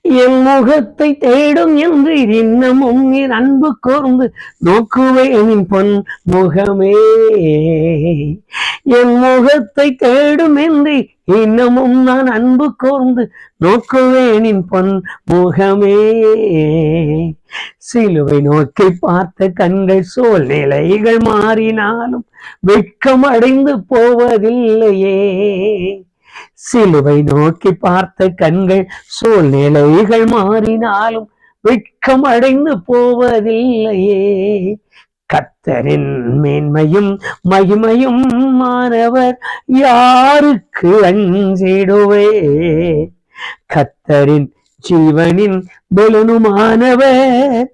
என் முகத்தை தேடும் என்று இன்னமும் என் அன்பு கூர்ந்து நோக்குவேன் பொன் முகமே. என் முகத்தை தேடும் என்று இன்னமும் நான் அன்பு கூர்ந்து நோக்குவேன் பொன் முகமே. சிலுவை நோக்கி பார்த்த கண்கள் சூழ்நிலைகள் மாறினாலும் வெட்கம் அடைந்து போவதில்லையே. சிலுவை நோக்கி பார்த்த கண்கள் சூழ்நிலைகள் மாறினாலும் வெட்கம் அடைந்து போவதில்லையே. கர்த்தரின் மேன்மையும் மகிமையும் மாணவர் யாருக்கு அஞ்சிடுவே. கர்த்தரின் ஜீவனின் பலனுமானவர்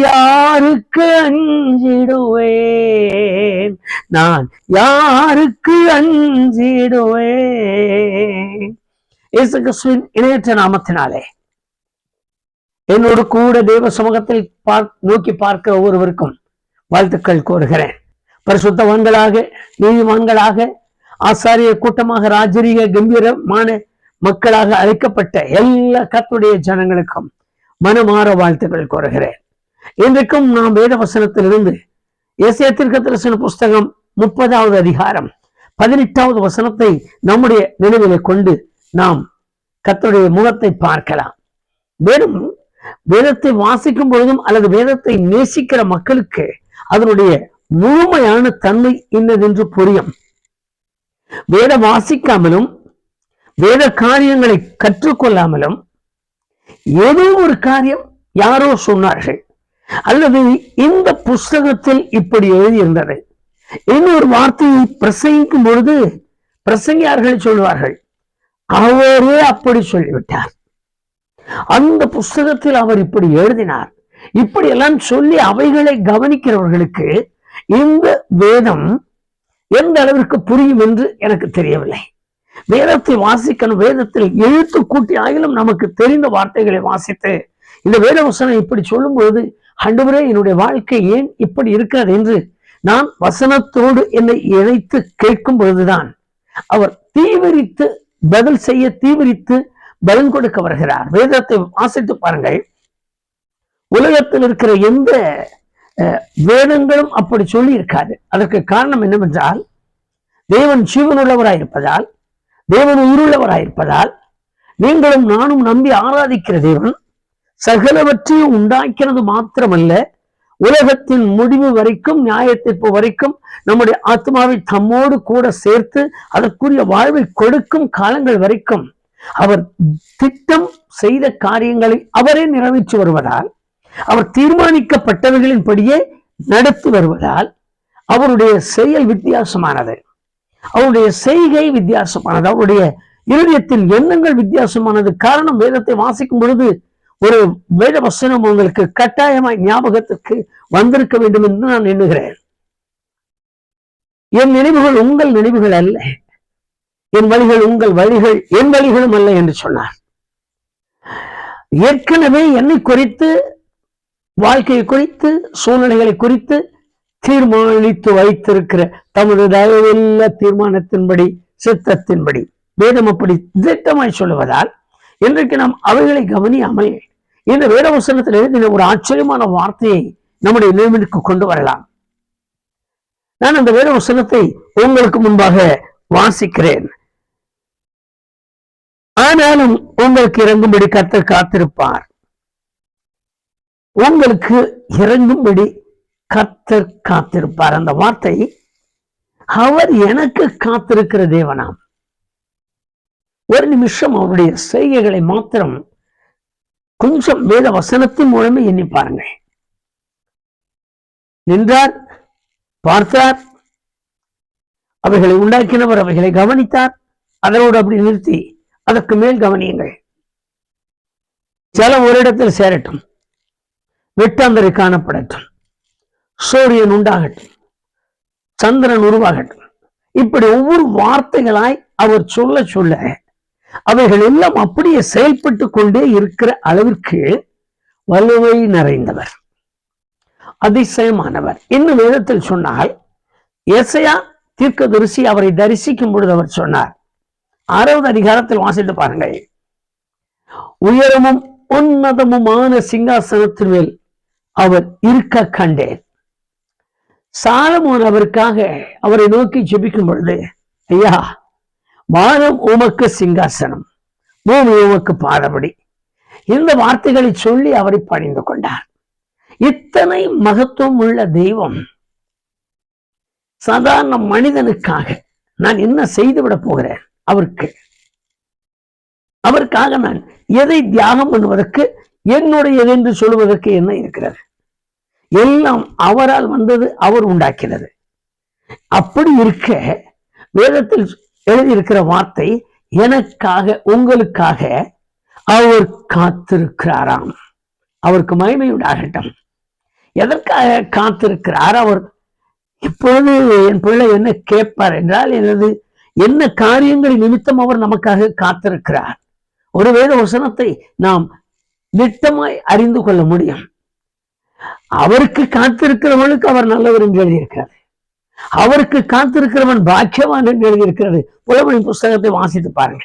யாருக்கு அஞ்சிடுவேன். நான் யாருக்கு அஞ்சிடுவேன். இயேசு கிறிஸ்துவின் இணையற்ற நாமத்தினாலே என்னோடு கூட தேவ சமூகத்தில் நோக்கி பார்க்கிற ஒவ்வொருவருக்கும் வாழ்த்துக்கள் கூறுகிறேன். பரிசுத்தவான்களாக, நீதிமான்களாக, ஆசாரிய கூட்டமாக, ராஜரீக கம்பீரமான மக்களாக அழைக்கப்பட்ட எல்லா கர்த்தருடைய ஜனங்களுக்கும் மனமாற வாழ்த்துக்கள் கூறுகிறேன். இன்றைக்கும் நாம் வேத வசனத்திலிருந்து எசேக்கியேல் தீர்க்கதரிசன புஸ்தகம் 30வது அதிகாரம் 18வது வசனத்தை நம்முடைய நினைவிலே கொண்டு நாம் கர்த்தருடைய முகத்தை பார்க்கலாம். மேலும் வேதத்தை வாசிக்கும் பொழுதும் அல்லது வேதத்தை நேசிக்கிற மக்களுக்கு அதனுடைய முழுமையான தன்மை இன்னதென்று புரியும். வேதம் வாசிக்காமலும் வேத காரியங்களை கற்றுக்கொள்ளாமலும் ஏதோ ஒரு காரியம் யாரோ சொன்னார்கள், அல்லது இந்த புஸ்தகத்தில் இப்படி எழுதியிருந்தது, இன்னொரு வார்த்தையை பிரசங்கிக்கும் பொழுது பிரசங்கியார்கள் சொல்வார்கள், அவரே அப்படி சொல்லிவிட்டார், அந்த புஸ்தகத்தில் அவர் இப்படி எழுதினார், இப்படி எல்லாம் சொல்லி அவைகளை கவனிக்கிறவர்களுக்கு இந்த வேதம் எந்த அளவிற்கு புரியும் என்று எனக்கு தெரியவில்லை. வேதத்தை வாசிக்கணும், வேதத்தில் எழுத்து கூட்டி ஆகிலும் நமக்கு தெரிந்த வார்த்தைகளை வாசித்து இந்த வேத வசனம் இப்படி சொல்லும் பொழுது, ஆண்டவரே என்னுடைய வாழ்க்கை ஏன் இப்படி இருக்கிறது என்று நான் வசனத்தோடு என்னை இணைத்து கேட்கும் பொழுதுதான் அவர் தீவிரித்து பதில் செய்ய, தீவிரித்து பலன் கொடுக்க வருகிறார். வேதத்தை வாசித்து பாருங்கள். உலகத்தில் இருக்கிற எந்த வேதங்களும் அப்படி சொல்லி இருக்காது. அதற்கு காரணம் என்னவென்றால், தேவன் ஜீவனுள்ளவராயிருப்பதால், தேவன் உயிருள்ளவராயிருப்பதால், நீங்களும் நானும் நம்பி ஆராதிக்கிற தேவன் சகலவற்றையும் உண்டாக்கிறது மாத்திரமல்ல, உலகத்தின் முடிவு வரைக்கும், நியாயத்தீர்ப்பு வரைக்கும் நம்முடைய ஆத்மாவை தம்மோடு கூட சேர்த்து அதற்குரிய வாழ்வை கொடுக்கும் காலங்கள் வரைக்கும் அவர் திட்டம் செய்த காரியங்களை அவரே நிறைவேற்றி வருவதால், அவர் தீர்மானிக்கப்பட்டவர்களின்படியே நடத்தி வருவதால் அவருடைய செயல் வித்தியாசமானது, அவருடைய செய்கை வித்தியாசமானது, அவருடைய இருதயத்தின் எண்ணங்கள் வித்தியாசமானது. காரணம், வேதத்தை வாசிக்கும் பொழுது ஒரு வேத வசனம் உங்களுக்கு கட்டாயமாய் ஞாபகத்திற்கு வந்திருக்க வேண்டும் என்று நான் எண்ணுகிறேன். என் நினைவுகள் உங்கள் நினைவுகள் அல்ல, என் வழிகள் உங்கள் வழிகள் என் வழிகளும் அல்ல என்று சொன்னார். ஏற்கனவே என்னை குறித்து, வாழ்க்கையை குறித்து, சூழ்நிலைகளை குறித்து தீர்மானித்து வைத்திருக்கிற தமது தயவுள்ள தீர்மானத்தின்படி, சித்தத்தின்படி வேதம் அப்படி திட்டமாய் சொல்லுவதால் இன்றைக்கு நாம் அவைகளை கவனியாமல் இந்த வேத வசனத்தில் எழுதின ஒரு ஆச்சரியமான வார்த்தையை நம்முடைய நினைவிற்கு கொண்டு வரலாம். நான் அந்த வேத வசனத்தை உங்களுக்கு முன்பாக வாசிக்கிறேன். ஆனாலும் உங்களுக்கு இறங்கும்படி கர்த்தர் காத்திருப்பார். உங்களுக்கு இறங்கும்படி கர்த்தர் காத்திருப்பார். அந்த வார்த்தை, அவர் எனக்கு காத்திருக்கிற தேவனாம். ஒரு நிமிஷம் அவருடைய செய்கைகளை மாத்திரம் கொஞ்சம் வேத வசனத்தின் மூலமே எண்ணி பாருங்கள். நின்றார், பார்த்தார், அவைகளை உண்டாக்கினவர் அவைகளை கவனித்தார். அதனோடு அப்படி நிறுத்தி அதற்கு மேல் கவனியுங்கள். ஜலம் ஒரு இடத்தில் சேரட்டும், வெட்டாந்தரை காணப்படட்டும், சூரியன் உண்டாகட்டும், சந்திரன் உருவாகட்டும், இப்படி ஒவ்வொரு வார்த்தைகளாய் அவர் சொல்ல சொல்ல அவைகள் எல்லாம் அப்படியே செயல்பட்டு கொண்டே இருக்கிற அளவிற்கு வலுவை நிறைந்தவர், அதிசயமானவர். இன்னும் வேதத்தில் சொன்னால், எசையா தீர்க்கதரிசி அவரை தரிசிக்கும் பொழுது அவர் சொன்னார், 6வது அதிகாரத்தில் வாசித்து பாருங்கள், உயரமும் உன்னதமுமான சிங்காசனத்தின் மேல் அவர் இருக்க கண்டேன். சாலமோன் அவருக்காக அவரை நோக்கி ஜெபிக்கும் பொழுது, ஐயா, வானம் உமக்கு சிங்காசனம், பூமி உமக்கு பாதபடி, இந்த வார்த்தைகளை சொல்லி அவரை பணிந்து கொண்டார். இத்தனை மகத்துவம் உள்ள தெய்வம் சாதாரண மனிதனுக்காக நான் என்ன செய்துவிட போகிறேன்? அவருக்காக நான் எதை தியாகம் பண்ணுவதற்கு, என்னுடையது என்று சொல்வதற்கு என்ன இருக்கிறது? எல்லாம் அவரால் வந்தது, அவர் உண்டாக்கினது. அப்படி இருக்க வேதத்தில் எழுதியிருக்கிற வார்த்தை, எனக்காக உங்களுக்காக அவர் காத்திருக்கிறாராம். அவருக்கு மகிமை உண்டாகட்டும். எதற்காக காத்திருக்கிறார்? அவர் இப்பொழுது என் பிள்ளை என்ன கேட்பார் என்றால், எனது என்ன காரியங்கள் நிமித்தம் அவர் நமக்காக காத்திருக்கிறார். ஒரு வேத வசனத்தை நாம் திட்டமாய் அறிந்து கொள்ள முடியும். அவருக்கு காத்திருக்கிறவனுக்கு அவர் நல்லவர் என்று எழுதியிருக்கிறது. அவருக்கு காத்திருக்கிறவன் பாக்கியவான் என்று எழுதியிருக்கிறது. புலவனின் புஸ்தகத்தை வாசித்து பாருங்க.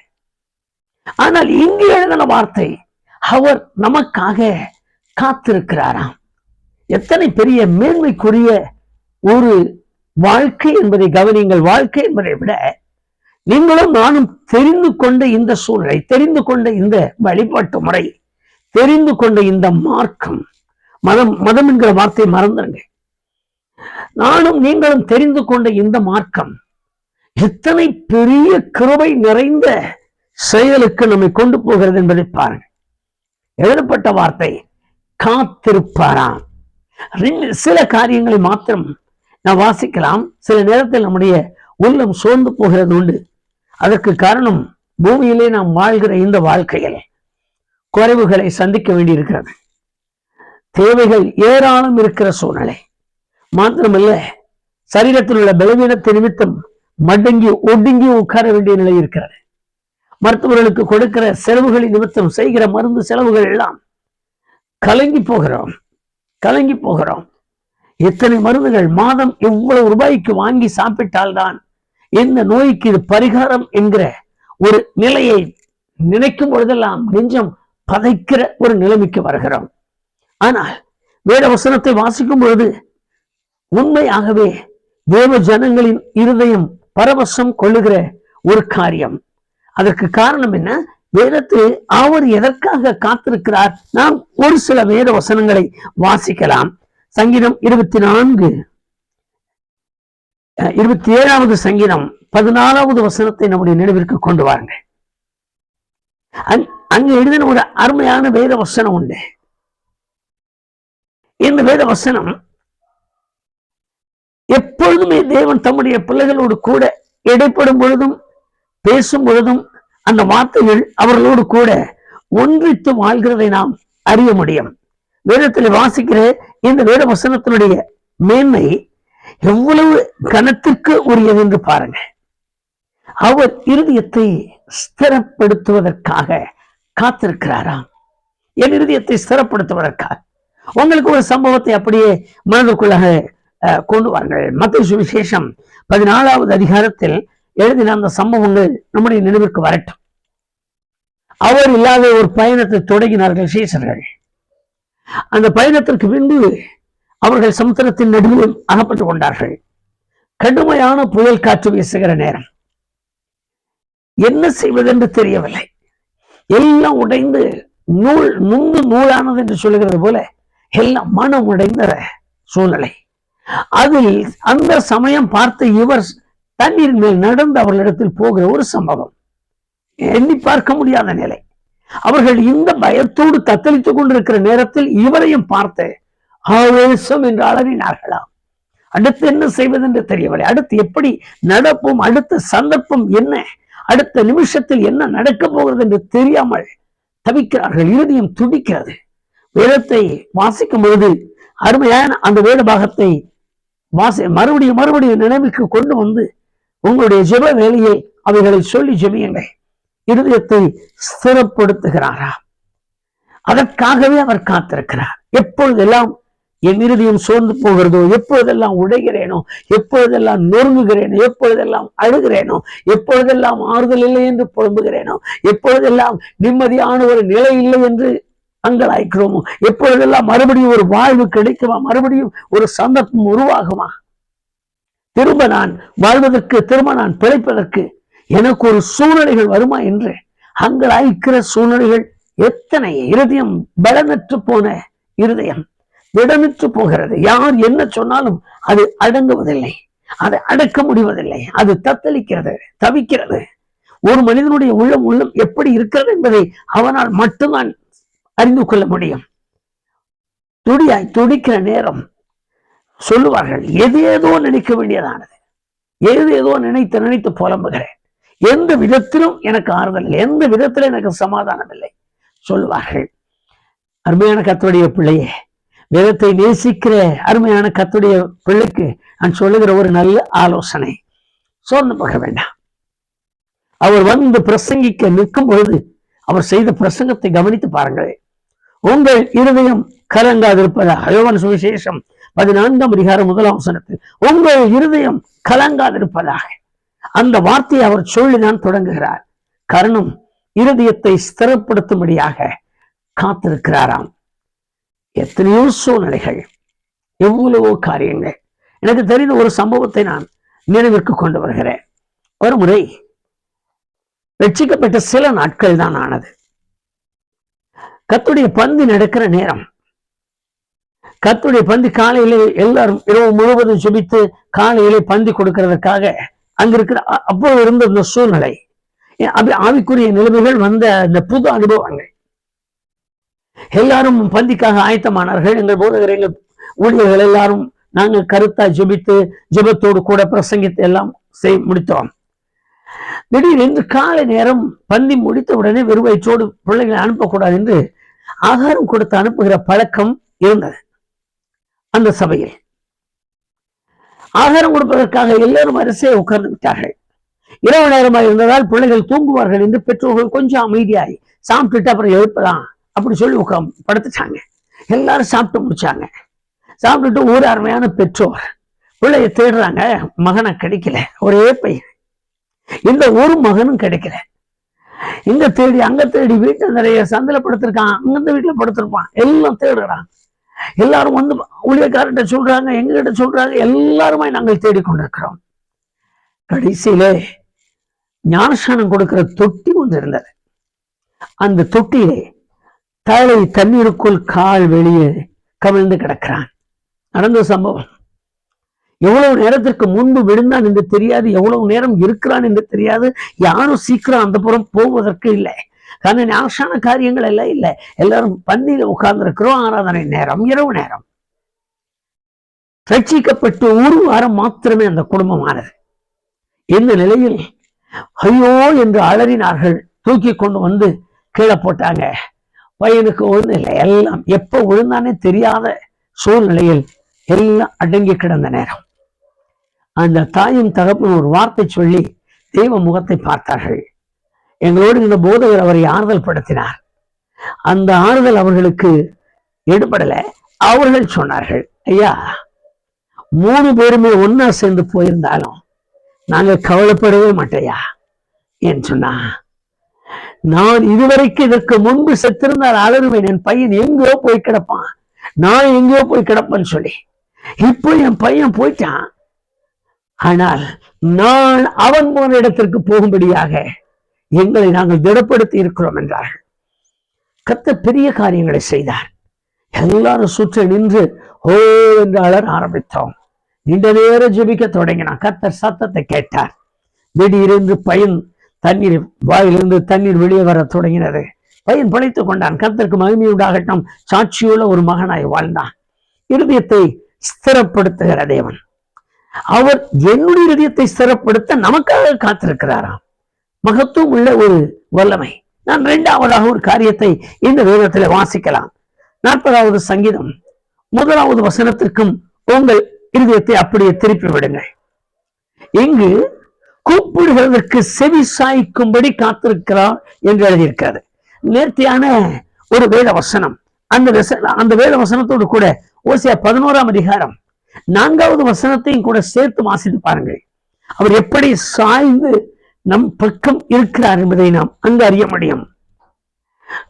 ஆனால் இங்கு எழுதின வார்த்தை, அவர் நமக்காக காத்திருக்கிறாராம். எத்தனை பெரிய மேன்மைக்குரிய ஒரு வாழ்க்கை என்பதை கவனியுங்கள். வாழ்க்கை என்பதை விட நீங்களும் நானும் தெரிந்து கொண்ட இந்த சூழ்நிலை, தெரிந்து கொண்ட இந்த வழிபாட்டு முறை, தெரிந்து கொண்ட இந்த மார்க்கம், மதம் என்கிற வார்த்தை மறந்துருங்க. நானும் நீங்களும் தெரிந்து கொண்ட இந்த மார்க்கம் எத்தனை பெரிய கிருபை நிறைந்த செயலுக்கு நம்மை கொண்டு போகிறது என்பதை பாருங்க. எழுதப்பட்ட வார்த்தை காத்திருப்பாராம். சில காரியங்களை மாத்திரம் நான் வாசிக்கலாம். சில நேரத்தில் நம்முடைய உள்ளம் சோர்ந்து போகிறது உண்டு. அதற்கு காரணம், பூமியிலே நாம் வாழ்கிற இந்த வாழ்க்கையில் குறைவுகளை சந்திக்க வேண்டியிருக்கிறது. தேவைகள் ஏராளம் இருக்கிற சூழ்நிலை மாத்திரமல்ல, சரீரத்தில் உள்ள பலவீனத்தை நிமித்தம் மடங்கி ஒடுங்கி உட்கார வேண்டிய நிலை இருக்கிறது. மருத்துவர்களுக்கு கொடுக்கிற செலவுகளின் நிமித்தம் செய்கிற மருந்து செலவுகள் எல்லாம் கலங்கி போகிறோம். எத்தனை மருந்துகள் மாதம் எவ்வளவு ரூபாய்க்கு வாங்கி சாப்பிட்டால்தான் இந்த நோய்க்கு இது பரிகாரம் என்கிற ஒரு நிலையை நினைக்கும் பொழுதெல்லாம் நெஞ்சம் பதைக்கிற ஒரு நிலைமைக்கு வருகிறோம். ஆனால் வேத வசனத்தை வாசிக்கும் பொழுது உண்மையாகவே தேவ ஜனங்களின் இருதயம் பரவசம் கொள்ளுகிற ஒரு காரியம். அதற்கு காரணம் என்ன? வேதத்தில் அவர் எதற்காக காத்திருக்கிறார்? நாம் ஒரு சில வேத வசனங்களை வாசிக்கலாம். சங்கீதம் 27வது சங்கீதம் 14வது வசனத்தை நம்முடைய நினைவிற்கு கொண்டு வாருங்க. அங்கு எழுதின ஒரு அருமையான வேத வசனம் உண்டு. இந்த வேத வசனம் எப்பொழுதுமே தேவன் தம்முடைய பிள்ளைகளோடு கூட இடைப்படும் பொழுதும் பேசும் பொழுதும் அந்த வார்த்தைகள் அவர்களோடு கூட ஒன்றித்து வாழ்கிறதை நாம் அறிய முடியும். வேதத்தில் வாசிக்கிற இந்த வேத வசனத்தினுடைய மேன்மை எவ்வளவு கனத்திற்கு உரியது என்று பாருங்க. அவர் இருதயத்தை ஸ்திரப்படுத்துவதற்காக காத்திருக்கிறாராம். என் இருதயத்தை ஸ்திரப்படுத்துவதற்காக. உங்களுக்கு ஒரு சம்பவத்தை அப்படியே மனதுக்குள்ளாக கொண்டு வாருங்கள். மத்தேயு சுவிசேஷம் 14வது அதிகாரத்தில் எழுதின அந்த சம்பவங்கள் நம்முடைய நினைவிற்கு வரட்டும். அவர் இல்லாத ஒரு பயணத்தை தொடங்கினார்கள் சீசர்கள். அந்த பயணத்திற்கு பின்பு அவர்கள் சமுத்திரத்தின் நடுவில் அகப்பட்டுக் கொண்டார்கள். கடுமையான புயல் காற்று வீசுகிற நேரம். என்ன செய்வதென்று தெரியவில்லை. எல்லாம் உடைந்து நூலானது என்று சொல்லுகிறது போல எல்லாம் மனம் உடைந்த சூழ்நிலை. அதில் அந்த சமயம் பார்த்து இவர் தண்ணீர் மேல் நடந்து அவர்களிடத்தில் போகிற ஒரு சம்பவம். எண்ணி பார்க்க முடியாத நிலை. அவர்கள் இந்த பயத்தோடு தத்தளித்துக் கொண்டிருக்கிற நேரத்தில் இவரையும் பார்த்து ஆவேசம் என்று அலறினார்களாம். அடுத்து என்ன செய்வது என்று தெரியவில்லை. அடுத்து எப்படி நடப்போம், அடுத்த சந்தர்ப்பம் என்ன, அடுத்த நிமிஷத்தில் என்ன நடக்க போகிறது என்று தெரியாமல் தவிக்கிறார்கள். இருதயம் துடிக்கிறது. வேதத்தை வாசிக்கும் பொழுது அருமையான அந்த வேத பாகத்தை மறுபடியும் நினைவுக்கு கொண்டு வந்து உங்களுடைய ஜெப வேலையை அவைகளை சொல்லி ஜெபியுங்கள். இருதயத்தை ஸ்திரப்படுத்துகிறாரா? அதற்காகவே அவர் காத்திருக்கிறார். எப்பொழுதெல்லாம் என் இருதயம் சோர்ந்து போகிறதோ, எப்பொழுதெல்லாம் உடைகிறேனோ, எப்பொழுதெல்லாம் நொறுங்குகிறேனோ, எப்பொழுதெல்லாம் அழுகிறேனோ, எப்பொழுதெல்லாம் ஆறுதல் இல்லை என்று புலம்புகிறேனோ, எப்பொழுதெல்லாம் நிம்மதியான ஒரு நிலை இல்லை என்று அங்கலாய்க்கிறோமோ, எப்பொழுதெல்லாம் மறுபடியும் ஒரு வாழ்வு கிடைக்குமா, மறுபடியும் ஒரு சந்தர்ப்பம் உருவாகுமா, திரும்ப நான் வாழ்வதற்கு, திரும்ப நான் பிழைப்பதற்கு எனக்கு ஒரு சூழ்நிலைகள் வருமா என்று அங்கலாய்க்கிற சூழ்நிலைகள் எத்தனை. இருதயம் பலனற்று போன இருதயம் திடமிட்டு போகிறது. யார் என்ன சொன்னாலும் அது அடங்குவதில்லை, அதை அடக்க முடிவதில்லை, அது தத்தளிக்கிறது, தவிக்கிறது. ஒரு மனிதனுடைய உள்ளம் எப்படி இருக்கிறது என்பதை அவனால் மட்டும்தான் அறிந்து கொள்ள முடியும். துடியாய் துடிக்கிற நேரம் சொல்லுவார்கள், எதேதோ நினைக்க வேண்டியதானது, ஏதேதோ நினைத்து புலம்புகிறேன், எந்த விதத்திலும் எனக்கு ஆறுதல் இல்லை, எந்த விதத்திலும் எனக்கு சமாதானம் இல்லை சொல்லுவார்கள். அருமையான கர்த்தருடைய பிள்ளையே, வேதத்தை நேசிக்கிற அருமையான கர்த்தருடைய பிள்ளைக்கு நான் சொல்லுகிற ஒரு நல்ல ஆலோசனை, சோர்ந்து போக வேண்டாம். அவர் வந்து பிரசங்கிக்க நிற்கும் பொழுது அவர் செய்த பிரசங்கத்தை கவனித்து பாருங்கள். உங்கள் இருதயம் கலங்காதிருப்பதாக, யோவான் சுவிசேஷம் 14ஆம் அதிகாரம் 1ஆம் வசனத்தில், உங்கள் இருதயம் கலங்காதிருப்பதாக அந்த வார்த்தையை அவர் சொல்லிதான் தொடங்குகிறார். காரணம், இருதயத்தை ஸ்திரப்படுத்தும்படியாக காத்திருக்கிறாராம். எத்தனையோ சூழ்நிலைகள், எவ்வளவோ காரியங்கள். எனக்கு தெரிந்த ஒரு சம்பவத்தை நான் நினைவிற்கு கொண்டு வருகிறேன். ஒரு முறை ரட்சிக்கப்பட்ட சில நாட்கள் தான் ஆனது. கர்த்தருடைய பந்தி நடக்கிற நேரம், கர்த்தருடைய பந்தி காலையிலே எல்லாரும் இரவு முழுவதும் ஜெபித்து காலையிலே பந்தி கொடுக்கிறதுக்காக அங்கிருக்கிற அப்போ இருந்த இந்த சூழ்நிலை, ஆவிக்குரிய நிலைமைகள் வந்த இந்த புது அனுபவங்கள், எல்லாரும் பந்திக்காக ஆயத்தமானார்கள். எங்கள் போதகர், எங்கள் ஊழியர்கள் எல்லாரும் நாங்கள் கருத்தா ஜெபித்து ஜெபத்தோடு கூட பிரசங்கித்து எல்லாம் முடித்தோம். திடீரென்று காலை நேரம் பந்தி முடித்த உடனே வெறும் வயிற்றோடு பிள்ளைகளை அனுப்பக்கூடாது என்று ஆகாரம் கொடுத்து அனுப்புகிற பழக்கம் இருந்தது. அந்த சபையில் ஆகாரம் கொடுப்பதற்காக எல்லாரும் வரிசையை உட்கார்ந்து விட்டார்கள். இரவு நேரமாக இருந்ததால் பிள்ளைகள் தூங்குவார்கள் என்று பெற்றோர்கள் கொஞ்சம் அமைதியாகி சாப்பிட்டுட்டு அப்புறம் எழுப்பலாம் அப்படி சொல்லி படுத்துட்டாங்க. எல்லாரும் சாப்பிட்டு முடிச்சாங்க. சாப்பிட்டுட்டு ஒரு அருமையான பெற்றோர் பிள்ளைய தேடுறாங்க, மகனை கிடைக்கல, ஒரே பையன். இந்த ஒரு மகனும் கிடைக்கல. இங்க தேடி அங்க தேடி, வீட்டுல நிறைய சந்தில படுத்திருக்கான், அங்கிருந்த வீட்டுல படுத்திருப்பான், எல்லாம் தேடுறான். எல்லாரும் வந்து ஊழியக்காரர்கிட்ட சொல்றாங்க, எங்ககிட்ட சொல்றாங்க, எல்லாருமே நாங்கள் தேடிக்கொண்டிருக்கிறோம். கடைசியிலே ஞானஸ்நானம் கொடுக்கிற தொட்டி ஒன்று இருந்தது. அந்த தொட்டியிலே தலை தண்ணீருக்குள் கால் வெளியே கவிழ்ந்து கிடக்கிறான். நடந்த சம்பவம். எவ்வளவு நேரத்திற்கு முன்பு விழுந்தான் என்று தெரியாது, எவ்வளவு நேரம் இருக்கிறான் என்று தெரியாது. யாரும் சீக்கிரம் அந்த புறம் போவதற்கு இல்லை. காரணம், ஞானஸ்நான காரியங்கள் எல்லாம் இல்லை. எல்லாரும் பந்தியில உட்கார்ந்து இருக்கிறோம். ஆராதனை நேரம், இரவு நேரம். ரட்சிக்கப்பட்டு ஒரு வாரம் மாத்திரமே அந்த குடும்பமானது. இந்த நிலையில் ஐயோ என்று அலறினார்கள். தூக்கி கொண்டு வந்து கீழே போட்டாங்க. பையனுக்கு ஒண்ணு இல்லை, எல்லாம் எப்ப விழுந்தானே தெரியாத சூழ்நிலையில் எல்லாம் அடங்கி கிடந்த நேரம். அந்த தாயும் தகப்பன் ஒரு வார்த்தை சொல்லி தெய்வ முகத்தை பார்த்தார்கள். எங்களோடு இந்த போதகர் அவரை ஆறுதல் படுத்தினார். அந்த ஆறுதல் அவர்களுக்கு எடுபடல. அவர்கள் சொன்னார்கள், ஐயா, 3 பேருமே ஒன்னா சேர்ந்து போயிருந்தாலும் நாங்க கவலைப்படவே மாட்டேயா என்று சொன்னா, நான் இதுவரைக்கும் இதற்கு முன்பு செத்திருந்தால் அலறுவேன், என் பையன் எங்கேயோ போய் கிடப்பான், நான் எங்கேயோ போய் கிடப்பேன்னு சொல்லி. இப்போ என் பையன் போயிட்டான், ஆனால் நான் அவன் போன இடத்திற்கு போகும்படியாக எங்களை நாங்கள் திடப்படுத்தி இருக்கிறோம் என்றார்கள். கர்த்தர் பெரிய காரியங்களை செய்தார். எல்லாரும் சுற்றி நின்று ஓ என்று அலற ஆரம்பித்தோம். நீண்ட நேரம் ஜெபிக்க தொடங்கினான். கர்த்தர் சத்தத்தை கேட்டார். திடீரென்று பையன் தண்ணீர் வாயிலிருந்து தண்ணீர் வெளியே வர தொடங்கினது. பையன் பிழைத்துக் கொண்டான். கர்த்தருக்கு மகிமை உண்டாகட்டும். சாட்சியுள்ள ஒரு மகனாய் வாழ்ந்தான். இருதயத்தை ஸ்திரப்படுத்துகிற தேவன் அவர் என்னுடைய இதயத்தை ஸ்திரப்படுத்த நமக்காக காத்திருக்கிறாராம். மகத்துவம் உள்ள ஒரு வல்லமை. நான் 2ஆவதாக ஒரு காரியத்தை இந்த வேதத்தில் வாசிக்கலாம். 40வது சங்கீதம் 1வது வசனத்திற்கும் உங்கள் இருதயத்தை அப்படியே திருப்பி விடுங்கள். இங்கு கூப்பிடுகிறதற்கு செவி சாய்க்கும்படி காத்திருக்கிறார் என்று எழுதியிருக்கிறது. நேர்த்தியான ஒரு வேத வசனம். அந்த வேத வசனத்தோடு கூட ஓசியா 11ஆம் அதிகாரம் 4வது வசனத்தையும் கூட சேர்த்து வாசித்து பாருங்கள். அவர் எப்படி சாய்ந்து நம் பக்கம் இருக்கிறார் என்பதை நாம் அங்கு அறிய முடியும்.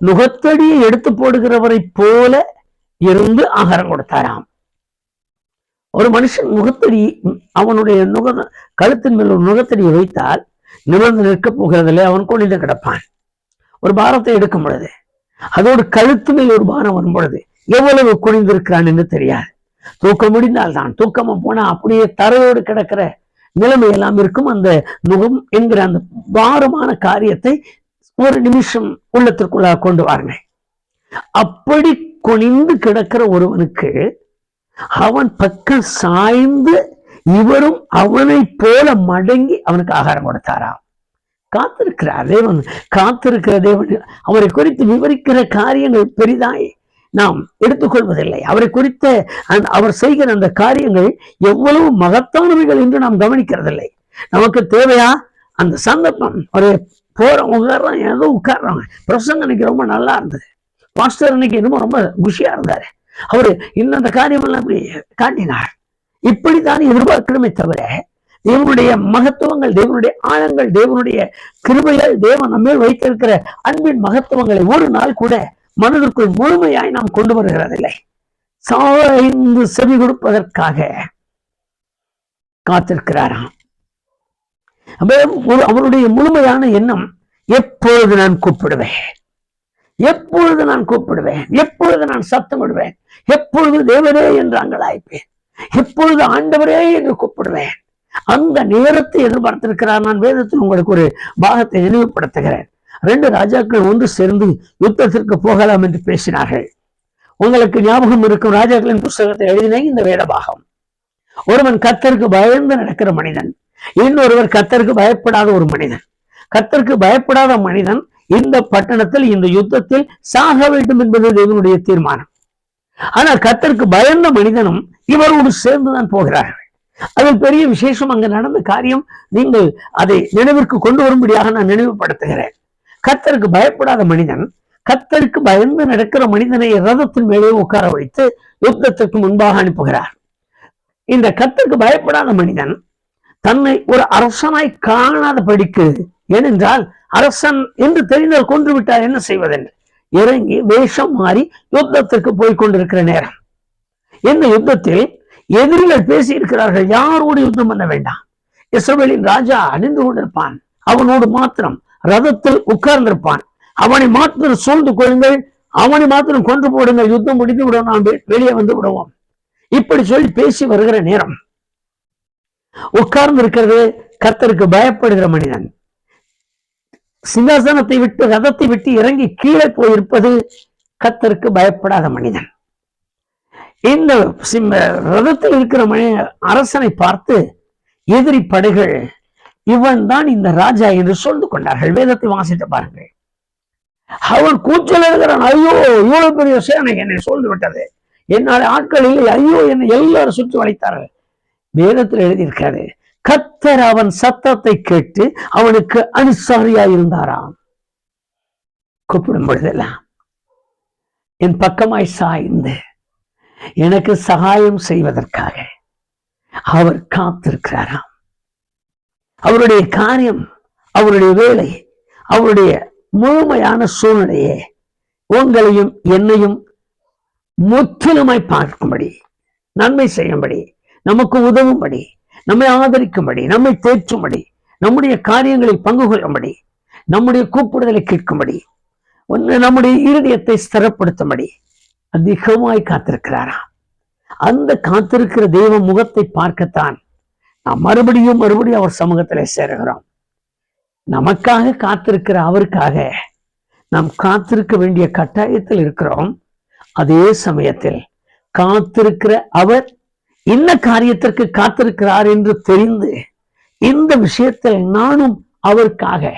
நுகத்தடியை எடுத்து போடுகிறவரை போல இருந்து ஆகாரம் கொடுத்தாராம். ஒரு மனுஷன் முகத்தடி அவனுடைய கழுத்தின் மேல் ஒரு நுகத்தடியை வைத்தால் நிமிர்ந்து நிற்க போகிறதில்லை, அவன் கொண்டு கிடப்பான். ஒரு பாரத்தை எடுக்கும் பொழுது அதோடு கழுத்து மேல் ஒரு பாரம் வரும் பொழுது எவ்வளவு குனிந்திருக்கிறான் என்று தெரியாது. தூக்கம் முடிந்தால் தான், தூக்கமும் போனா அப்படியே தரையோடு கிடக்கிற நிலைமை எல்லாம் இருக்கும். அந்த நுகம் என்கிற அந்த பாரமான காரியத்தை ஒரு நிமிஷம் உள்ளத்திற்குள்ளாக கொண்டு வாருங்க. அப்படி குனிந்து கிடக்கிற ஒருவனுக்கு அவன் பக்கம் சாய்ந்து இவரும் அவனை போல மடங்கி அவனுக்கு ஆகாரம் கொடுத்தாராம். காத்திருக்கிறார் தேவன், காத்திருக்கிற தேவன். அவரை குறித்து விவரிக்கிற காரியங்கள் பெரிதாய் நாம் எடுத்துக்கொள்வதில்லை. அவரை குறித்த அவர் செய்கிற அந்த காரியங்கள் எவ்வளவு மகத்தானவைகள் என்று நாம் கவனிக்கிறதில்லை. நமக்கு தேவையா அந்த சந்தர்ப்பம், ஒரு போறோம் உட்கார்றோம், ஏதோ உட்கார்றாங்க, பிரசங்கம் இன்னைக்கு ரொம்ப நல்லா இருந்தது, பாஸ்டர் இன்னைக்கு என்னமோ ரொம்ப குஷியா இருந்தாரு, அவரு இந்த காரியம் எல்லாம் அப்படி காட்டினார், இப்படித்தான் எதிர்பார்க்கணுமே தவிர தேவனுடைய மகத்துவங்கள், தேவனுடைய ஆழங்கள், தேவனுடைய கிருபைகள், தேவன் நம்மேல் வைத்திருக்கிற அன்பின் மகத்துவங்களை ஒரு நாள் கூட மனதிற்குள் முழுமையாய் நாம் கொண்டு வருகிறதில்லை. சாய்ந்து செவி கொடுப்பதற்காக காத்திருக்கிறாராம். அவருடைய முழுமையான எண்ணம், எப்பொழுது நான் கூப்பிடுவேன், எப்பொழுது நான் கூப்பிடுவேன், எப்பொழுது நான் சத்தமிடுவேன், எப்பொழுது தேவரே என்று அங்கலாய்ப்பேன், எப்பொழுது ஆண்டவரே என்று கூப்பிடுவேன், அந்த நேரத்தை எதிர்பார்த்திருக்கிறார். நான் வேதத்தில் உங்களுக்கு ஒரு பாகத்தை நினைவுபடுத்துகிறேன். 2 ராஜாக்கள் ஒன்று சேர்ந்து யுத்தத்திற்கு போகலாம் என்று பேசினார்கள். உங்களுக்கு ஞாபகம் இருக்கும், ராஜாக்களின் புஸ்தகத்தை எழுதின இந்த வேத பாகம். ஒருவன் கர்த்தருக்கு பயந்து நடக்கிற மனிதன், இன்னொருவர் கர்த்தருக்கு பயப்படாத ஒரு மனிதன். கர்த்தருக்கு பயப்படாத மனிதன் இந்த பட்டணத்தில், இந்த யுத்தத்தில் சாக வேண்டும் என்பது தேவனுடைய தீர்மானம். ஆனால் கர்த்தருக்கு பயந்த மனிதனும் இவரோடு சேர்ந்துதான் போகிறார்கள். அதில் பெரிய விசேஷம் அங்கு நடந்த காரியம், நீங்கள் அதை நினைவிற்கு கொண்டு வரும்படியாக நான் நினைவுபடுத்துகிறேன். கர்த்தருக்கு பயப்படாத மனிதன் கர்த்தருக்கு பயந்து நடக்கிற மனிதனை ரதத்தின் மேலே உட்கார வைத்து யுத்தத்திற்கு முன்பாக அனுப்புகிறார். இந்த கர்த்தருக்கு பயப்படாத மனிதன் தன்னை ஒரு அரசனாய் காணாத படிக்கு, ஏனென்றால் அரசன் என்று தெரிந்தால் கொன்று விட்டார், என்ன செய்வதென்று இறங்கி வேஷம் மாறி யுத்தத்திற்கு போய் கொண்டிருக்கிற நேரம். இந்த யுத்தத்தில் எதிரிகள் பேசி இருக்கிறார்கள், யாரோடு யுத்தம் பண்ண வேண்டாம், இஸ்ரவேலின் ராஜா அணிந்து கொண்டிருப்பான், அவனோடு மாத்திரம் ரதத்தில் உட்கார்ந்திருப்பான், அவனை மாத்திரம் சூழ்ந்து கொள்ளுங்கள், அவனை மாத்திரம் கொன்று போடுங்கள், யுத்தம் முடிந்து விடுவோம், நாம் வெளியே வந்து விடுவோம், இப்படி சொல்லி பேசி வருகிற நேரம் உட்கார்ந்து இருக்கிறது கர்த்தருக்கு பயப்படுகிற மனிதன். சிங்காசனத்தை விட்டு ரதத்தை விட்டு இறங்கி கீழே போயிருப்பது கர்த்தருக்கு பயப்படாத மனிதன். இந்த ரதத்தில் இருக்கிற அரசனை பார்த்து எதிரி படைகள் இவன் தான் இந்த ராஜா என்று சொல்ந்து கொண்டார்கள். வேதத்தை வாசித்து பாருங்கள். அவன் கூச்சல் எழுகிறான், ஐயோ இவ்வளவு பெரிய சேனை என்னை சூழ்ந்து விட்டது, என்னால் ஆட்கள் இல்லை, ஐயோ என்னை எல்லாரும் சுற்றி வளைத்தார்கள். வேதத்தில் எழுதியிருக்காரு, கர்த்தர் அவன் சத்தத்தை கேட்டு அவனுக்கு அனுசாரியா இருந்தாராம். கூப்பிடும் பொழுதெல்லாம் என் பக்கமாய் சாய்ந்து எனக்கு சகாயம் செய்வதற்காக அவர் காத்திருக்கிறாராம். அவருடைய காரியம், அவருடைய வேலை, அவருடைய முழுமையான சூழ்நிலையே உங்களையும் என்னையும் முற்றிலுமாய் பார்க்கும்படி, நன்மை செய்யும்படி, நமக்கு உதவும்படி, நம்மை ஆதரிக்கும்படி, நம்மை தேற்றும்படி, நம்முடைய காரியங்களில் பங்கு கொள்ளும்படி, நம்முடைய கூப்பிடுதலை கேட்கும்படி, நம்முடைய இருதயத்தை ஸ்திரப்படுத்தும்படி அதிகமாய் காத்திருக்கிறாரா. அந்த காத்திருக்கிற தெய்வ முகத்தை பார்க்கத்தான் நாம் மறுபடியும் அவர் சமூகத்திலே சேருகிறோம். நமக்காக காத்திருக்கிற அவருக்காக நாம் காத்திருக்க வேண்டிய கட்டாயத்தில் இருக்கிறோம். அதே சமயத்தில் காத்திருக்கிற அவர் என்ன காரியத்திற்கு காத்திருக்கிறார் என்று தெரிந்து இந்த விஷயத்தில் நானும் அவருக்காக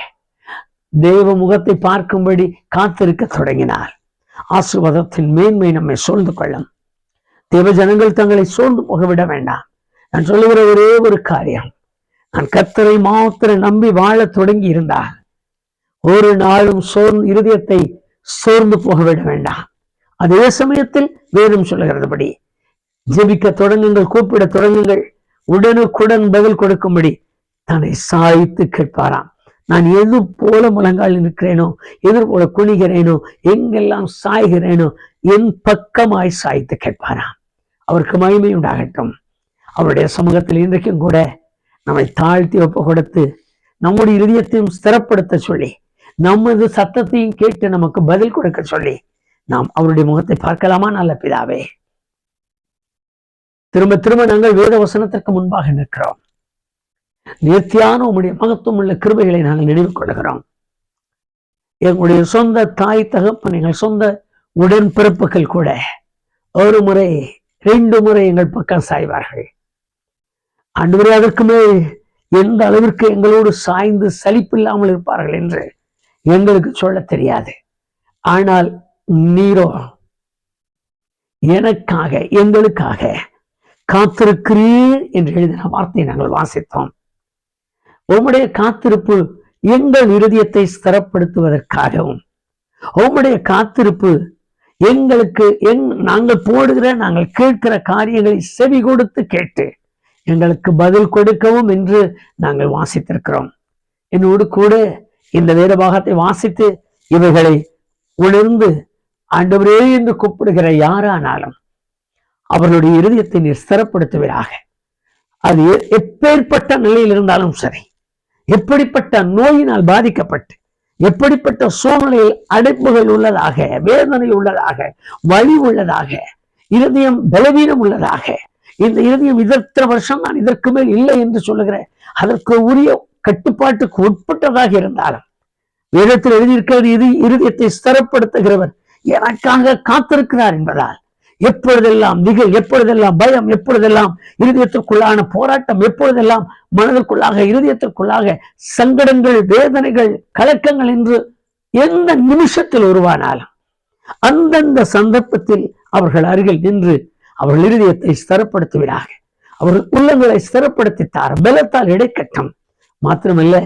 தேவ முகத்தை பார்க்கும்படி காத்திருக்க தொடங்கினார். ஆசீர்வாதத்தின் மேன்மை நம்மை சூழ்ந்து கொள்ளும். தேவ ஜனங்கள் தங்களை சோர்ந்து போகவிட வேண்டாம். நான் சொல்லுகிற ஒரே ஒரு காரியம், நான் கர்த்தரை மாத்திரம் நம்பி வாழ தொடங்கி இருந்தால் ஒரு நாளும் இருதயத்தை சோர்ந்து போகவிட வேண்டாம். அதே சமயத்தில் வேதம் சொல்லுகிறதுபடி ஜெபிக்க தொடங்குங்கள், கூப்பிட தொடங்குங்கள், உடனுக்குடன் பதில் கொடுக்கும்படி தன்னை சாய்த்து கேட்பாராம். நான் எது போல முழங்கால் இருக்கிறேனோ, எது போல குனிகிறேனோ, எங்கெல்லாம் சாய்கிறேனோ என் பக்கமாய் சாய்த்து கேட்பாராம். அவருக்கு மகிமை உண்டாகட்டும். அவருடைய சமூகத்தில் இன்றைக்கும் கூட நம்மை தாழ்த்தி ஒப்பு கொடுத்து நம்முடைய இதயத்தையும் ஸ்திரப்படுத்த சொல்லி, நமது சத்தத்தையும் கேட்டு நமக்கு பதில் கொடுக்க சொல்லி நாம் அவருடைய முகத்தை பார்க்கலாமா? நல்ல பிதாவே, திரும்ப திரும்ப நாங்கள் வேத வசனத்திற்கு முன்பாக நிற்கிறோம். நேர்த்தியான உம்முடைய மகத்துவம் உள்ள கிருபைகளை நாங்கள் நினைவு கொள்கிறோம். எங்களுடைய சொந்த தாய் தகப்பன், எங்கள் சொந்த உடன்பிறப்புகள் கூட ஒரு முறை 2 முறை எங்கள் பக்கம் சாய்வார்கள். ஆண்டவரே, அதற்கு மேல் எந்த அளவிற்கு எங்களோடு சாய்ந்து சலிப்பில்லாமல் இருப்பார்கள் என்று எங்களுக்கு சொல்ல தெரியாது. ஆனால் நீரோ எனக்காக, எங்களுக்காக காத்திருக்கிறீர் என்று எழுதின வார்த்தையை நாங்கள் வாசித்தோம். உம்முடைய காத்திருப்பு எங்கள் இருதயத்தை ஸ்திரப்படுத்துவதற்காகவும், உம்முடைய காத்திருப்பு எங்களுக்கு நாங்கள் போடுகிற, நாங்கள் கேட்கிற காரியங்களை செவி கொடுத்து கேட்டு எங்களுக்கு பதில் கொடுக்கவும் என்று நாங்கள் வாசித்திருக்கிறோம். என்னோடு கூட இந்த வேத பாகத்தை வாசித்து இவைகளை உணர்ந்து ஆண்டவரே என்று கூப்பிடுகிற யாரானாலும் அவர்களுடைய இருதயத்தை நீர் ஸ்திரப்படுத்துவீராக. அது எப்பேற்பட்ட நிலையில் இருந்தாலும் சரி, எப்படிப்பட்ட நோயினால் பாதிக்கப்பட்டு, எப்படிப்பட்ட சூழ்நிலையில் அடைப்புகள் உள்ளதாக, வேதனை உள்ளதாக, வலி உள்ளதாக, இருதயம் பலவீனம் உள்ளதாக, இந்த இருதயம் இத்தனை வருஷம் நான் இதற்கு மேல் இல்லை என்று சொல்லுகிற அதற்கு உரிய கட்டுப்பாட்டுக்கு உட்பட்டதாக இருந்தாலும், வேதத்தில் எழுதியிருக்கிறது இது இருதயத்தை ஸ்திரப்படுத்துகிறவர் எனக்காக காத்திருக்கிறார் என்பதால் எப்பொழுதெல்லாம் திகில், எப்பொழுதெல்லாம் பயம், எப்பொழுதெல்லாம் இருதயத்திற்குள்ளான போராட்டம், எப்பொழுதெல்லாம் மனதிற்குள்ளாக இருதயத்திற்குள்ளாக சங்கடங்கள், வேதனைகள், கலக்கங்கள் என்று எந்த நிமிஷத்தில் உருவானாலும் அந்தந்த சந்தர்ப்பத்தில் அவர்கள் அருகில் நின்று அவர்கள் இருதயத்தை ஸ்திரப்படுத்துவீராக. அவர்கள் உள்ளங்களை ஸ்திரப்படுத்தி தார பலத்தால் இடைக்கட்டம். மாத்திரமல்ல,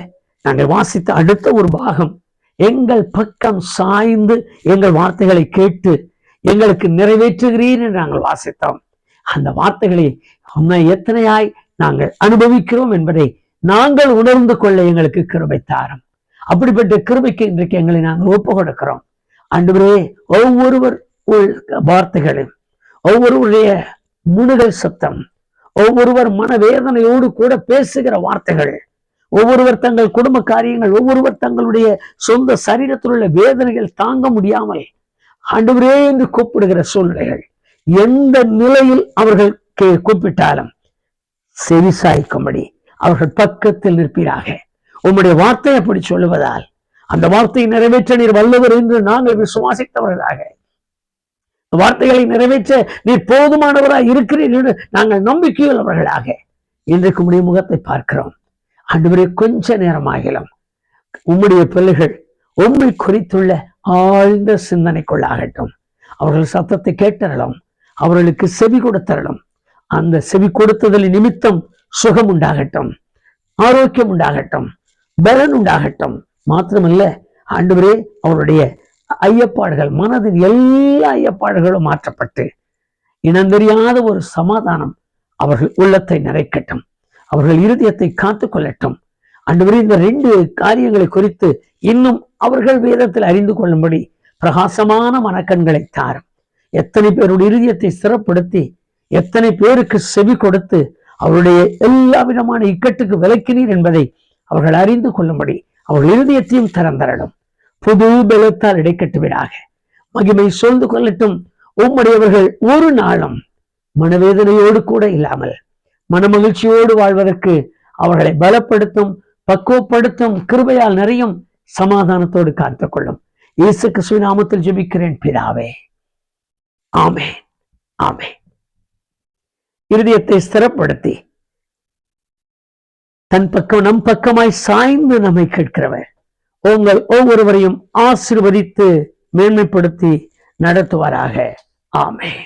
நாங்கள் வாசித்த அடுத்த ஒரு பாகம், எங்கள் பக்கம் சாய்ந்து எங்கள் வார்த்தைகளை கேட்டு எங்களுக்கு நிறைவேற்றுகிறீர் என்று நாங்கள் வாசித்தோம். அந்த வார்த்தைகளை உண்மை எத்தனையாய் நாங்கள் அனுபவிக்கிறோம் என்பதை நாங்கள் உணர்ந்து கொள்ள எங்களுக்கு கிருபை தாரும். அப்படிப்பட்ட கிருபைக்கு இன்றைக்கு எங்களை நாங்கள் ஒப்பு கொடுக்கிறோம். ஆண்டவரே, ஒவ்வொருவர் வார்த்தைகளும், ஒவ்வொருவருடைய முணுகல் சத்தம், ஒவ்வொருவர் மனவேதனையோடு கூட பேசுகிற வார்த்தைகள், ஒவ்வொருவர் தங்கள் குடும்ப காரியங்கள், ஒவ்வொருவர் தங்களுடைய சொந்த சரீரத்தில் உள்ள வேதனைகள் தாங்க முடியாமல் ஆண்டவரே என்று கூப்பிடுகிற சூழ்நிலைகள், எந்த நிலையில் அவர்கள் கூப்பிட்டாலும் செவிசாய்க்கும்படி அவர்கள் பக்கத்தில் நிற்பீராக. உம்முடைய வார்த்தை அப்படி சொல்லுவதால் அந்த வார்த்தையை நிறைவேற்ற நீர் வல்லவர் என்று நாங்கள் விசுவாசித்தவர்களாக, வார்த்தைகளை நிறைவேற்ற நீர் போதுமானவராக இருக்கிறீர் என்று நாங்கள் நம்பிக்கையுள்ளவர்களாக இன்றைக்கு உம்முடைய முகத்தை பார்க்கிறோம். ஆண்டவரே, கொஞ்ச நேரமாகிலும் உம்முடைய பிள்ளைகள் உம்மை குறித்துள்ள ஆழ்ந்த சிந்தனைக்குள்ளாகட்டும். அவர்கள் சத்தத்தை கேட்டறலும், அவர்களுக்கு செவி கொடுத்தறலும். அந்த செவி கொடுத்ததில் நிமித்தம் சுகம் உண்டாகட்டும், ஆரோக்கியம் உண்டாகட்டும், பலன் உண்டாகட்டும். மாத்திரமல்ல ஆண்டவரே, அவருடைய ஐயப்பாடுகள், மனதின் எல்லா ஐயப்பாடுகளும் மாற்றப்பட்டு இனந்தெரியாத ஒரு சமாதானம் அவர்கள் உள்ளத்தை நிறைக்கட்டும், அவர்கள் இருதயத்தை காத்துக் கொள்ளட்டும். ஆண்டவரே, இந்த 2 காரியங்களை குறித்து இன்னும் அவர்கள் வேதத்தில் அறிந்து கொள்ளும்படி பிரகாசமான மனக்கண்களை தாரும். எத்தனை பேருடைய இருதயத்தை ஸ்திரப்படுத்தி, எத்தனை பேருக்கு செவி கொடுத்து அவருடைய எல்லா விதமான இக்கட்டுக்கு விலக்கினீர் என்பதை அவர்கள் அறிந்து கொள்ளும்படி அவர்கள் இருதயத்தையும் திறந்தரணும். புது பலத்தால் இடைக்கட்டுவீராக. மகிமை சொல்ந்து கொள்ளட்டும். உம்முடையவர்கள் ஒரு நாளும் மனவேதனையோடு கூட இல்லாமல் மனமகிழ்ச்சியோடு வாழ்வதற்கு அவர்களை பலப்படுத்தும், பக்குவப்படுத்தும், கிருபையால் நிறையும் சமாதானத்தோடு காத்துக் கொள்ளும். இயேசு கிறிஸ்துவின் நாமத்தில் ஜெபிக்கிறேன் பிதாவே, ஆமென், ஆமென். இருதயத்தை ஸ்திரப்படுத்தி தன் பக்கம், நம் பக்கமாய் சாய்ந்து நம்மை கேட்கிறவர் உங்கள் ஒவ்வொருவரையும் ஆசீர்வதித்து மேன்மைப்படுத்தி நடத்துவாராக. ஆமென்.